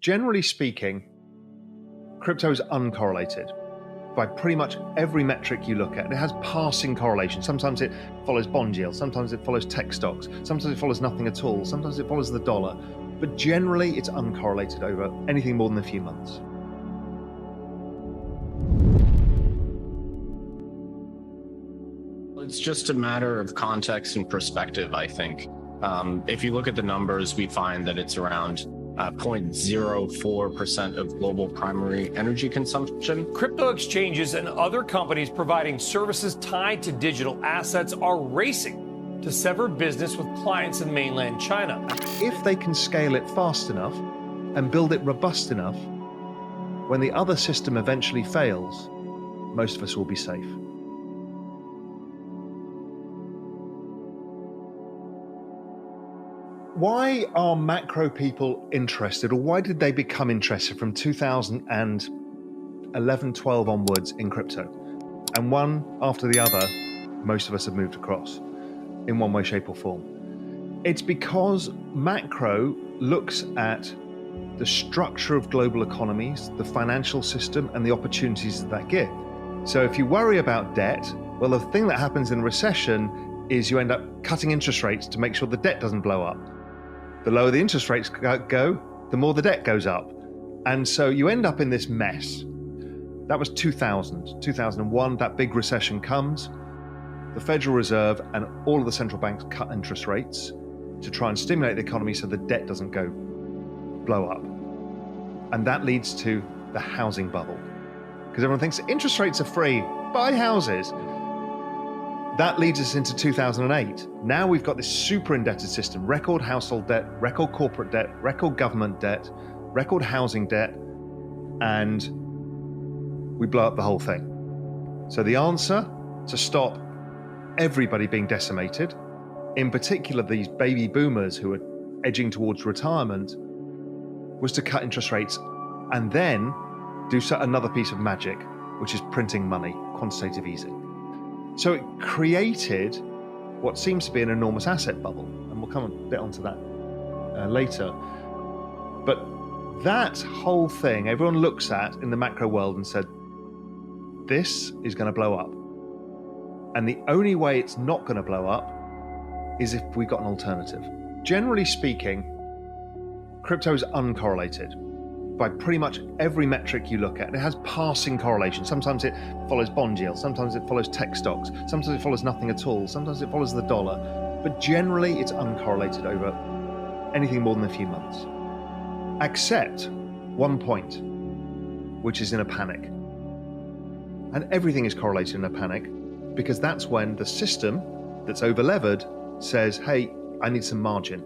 Generally speaking, crypto is uncorrelated by pretty much every metric you look at. It has passing correlation. Sometimes it follows bond yield, sometimes it follows tech stocks, sometimes it follows nothing at all, sometimes it follows the dollar. But generally, it's uncorrelated over anything more than a few months. It's just a matter of context and perspective, I think. If you look at the numbers, we find that it's around 0.04% of global primary energy consumption. Crypto exchanges and other companies providing services tied to digital assets are racing to sever business with clients in mainland China. If they can scale it fast enough and build it robust enough, when the other system eventually fails, most of us will be safe. Why are macro people interested, or why did they become interested from 2011, 12 onwards in crypto? And one after the other, most of us have moved across in one way, shape or form. It's because macro looks at the structure of global economies, the financial system, and the opportunities that give. So if you worry about debt, well, the thing that happens in a recession is you end up cutting interest rates to make sure the debt doesn't blow up. The lower the interest rates go, the more the debt goes up. And so you end up in this mess. That was 2000. 2001, that big recession comes. The Federal Reserve and all of the central banks cut interest rates to try and stimulate the economy so the debt doesn't blow up. And that leads to the housing bubble. Because everyone thinks interest rates are free, buy houses. That leads us into 2008. Now we've got this super indebted system, record household debt, record corporate debt, record government debt, record housing debt, and we blow up the whole thing. So the answer to stop everybody being decimated, in particular these baby boomers who are edging towards retirement, was to cut interest rates and then do another piece of magic, which is printing money, quantitative easing. So it created what seems to be an enormous asset bubble, and we'll come a bit onto that later. But that whole thing, everyone looks at in the macro world and said, this is going to blow up. And the only way it's not going to blow up is if we got an alternative. Generally speaking, crypto is uncorrelated by pretty much every metric you look at. It has passing correlation. Sometimes it follows bond yield, sometimes it follows tech stocks, sometimes it follows nothing at all, sometimes it follows the dollar. But generally, it's uncorrelated over anything more than a few months. Except one point, which is in a panic. And everything is correlated in a panic, because that's when the system that's over-levered says, hey, I need some margin.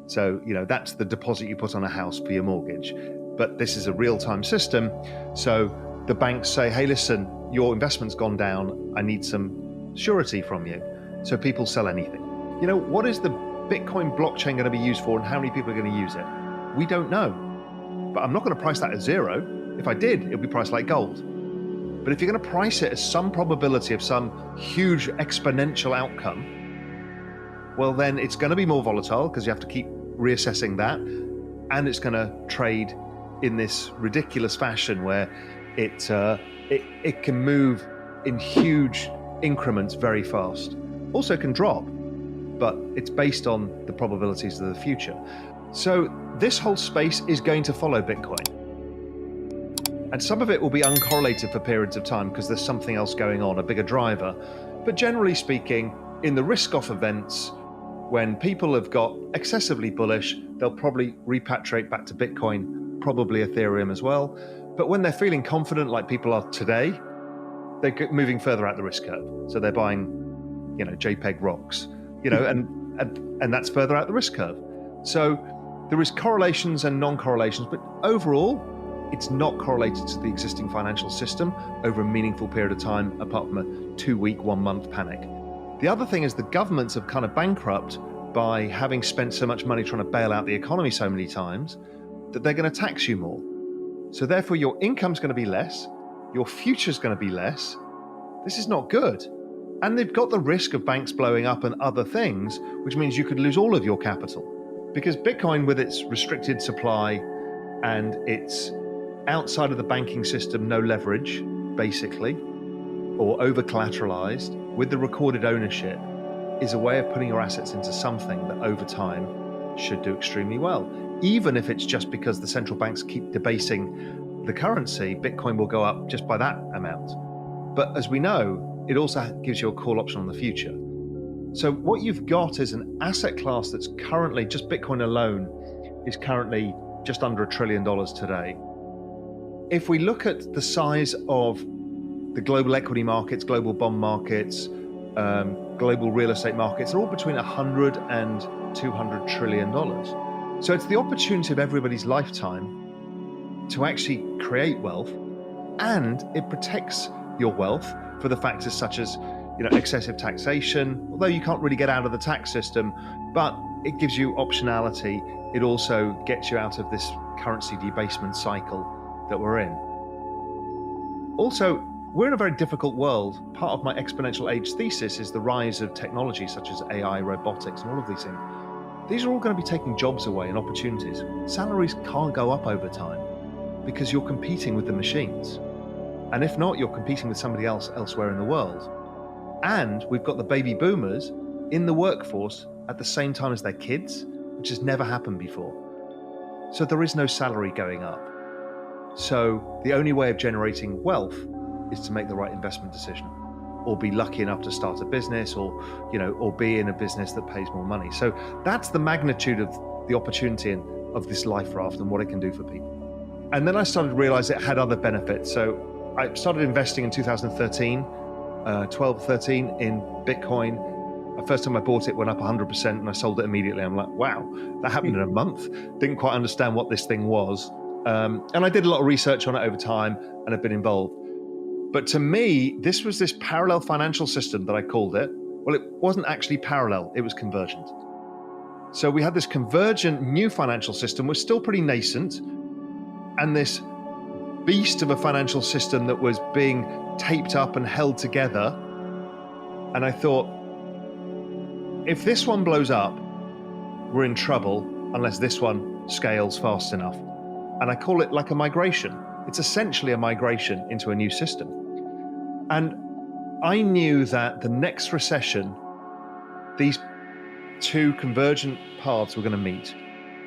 So, that's the deposit you put on a house for your mortgage. But this is a real-time system. So the banks say, hey, listen, your investment's gone down. I need some surety from you. So people sell anything. What is the Bitcoin blockchain going to be used for, and how many people are going to use it? We don't know. But I'm not going to price that at zero. If I did, it would be priced like gold. But if you're going to price it as some probability of some huge exponential outcome, well, then it's going to be more volatile because you have to keep reassessing that. And it's going to trade in this ridiculous fashion where it can move in huge increments very fast. Also can drop, but it's based on the probabilities of the future. So this whole space is going to follow Bitcoin. And some of it will be uncorrelated for periods of time because there's something else going on, a bigger driver. But generally speaking, in the risk-off events, when people have got excessively bullish, they'll probably repatriate back to Bitcoin, probably Ethereum as well. But when they're feeling confident, like people are today, they're moving further out the risk curve. So they're buying, JPEG rocks, and that's further out the risk curve. So there is correlations and non-correlations, but overall, it's not correlated to the existing financial system over a meaningful period of time, apart from a 2-week, 1-month panic. The other thing is the governments have kind of bankrupt by having spent so much money trying to bail out the economy so many times that they're going to tax you more. So therefore your income's going to be less, your future's going to be less. This is not good. And they've got the risk of banks blowing up and other things, which means you could lose all of your capital. Because Bitcoin, with its restricted supply and its outside of the banking system, no leverage, basically, or over collateralized, with the recorded ownership, is a way of putting your assets into something that over time should do extremely well. Even if it's just because the central banks keep debasing the currency, Bitcoin will go up just by that amount. But as we know, it also gives you a call option on the future. So what you've got is an asset class that's currently, just Bitcoin alone, is currently just under $1 trillion today. If we look at the size of the global equity markets, global bond markets, global real estate markets, they're all between 100 and $200 trillion. So it's the opportunity of everybody's lifetime to actually create wealth, and it protects your wealth for the factors such as excessive taxation, although you can't really get out of the tax system, but it gives you optionality. It also gets you out of this currency debasement cycle that we're in. Also, we're in a very difficult world. Part of my exponential age thesis is the rise of technology such as AI, robotics, and all of these things. These are all going to be taking jobs away and opportunities. Salaries can't go up over time because you're competing with the machines. And if not, you're competing with somebody else elsewhere in the world. And we've got the baby boomers in the workforce at the same time as their kids, which has never happened before. So there is no salary going up. So the only way of generating wealth is to make the right investment decision, or be lucky enough to start a business, or be in a business that pays more money. So that's the magnitude of the opportunity of this life raft and what it can do for people. And then I started to realize it had other benefits. So I started investing in 2013. 13 in Bitcoin. The first time I bought it went up 100% and I sold it immediately. I'm like, wow, that happened in a month. Didn't quite understand what this thing was. And I did a lot of research on it over time and have been involved. But to me, this was this parallel financial system that I called it. Well, it wasn't actually parallel, it was convergent. So we had this convergent new financial system, was still pretty nascent, and this beast of a financial system that was being taped up and held together. And I thought, if this one blows up, we're in trouble unless this one scales fast enough. And I call it like a migration. It's essentially a migration into a new system. And I knew that the next recession, these two convergent paths were going to meet,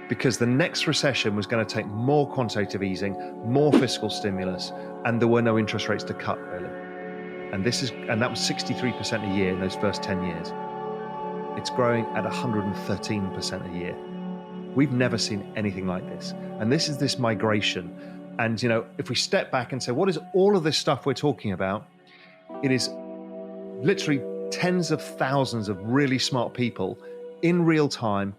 because the next recession was going to take more quantitative easing, more fiscal stimulus, and there were no interest rates to cut, really. And that was 63% a year in those first 10 years. It's growing at 113% a year. We've never seen anything like this. And this is this migration. And if we step back and say, what is all of this stuff we're talking about? It is literally tens of thousands of really smart people in real time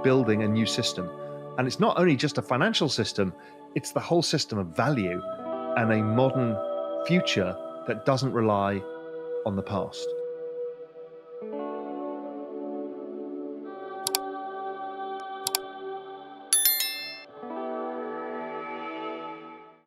building a new system. And it's not only just a financial system, it's the whole system of value and a modern future that doesn't rely on the past.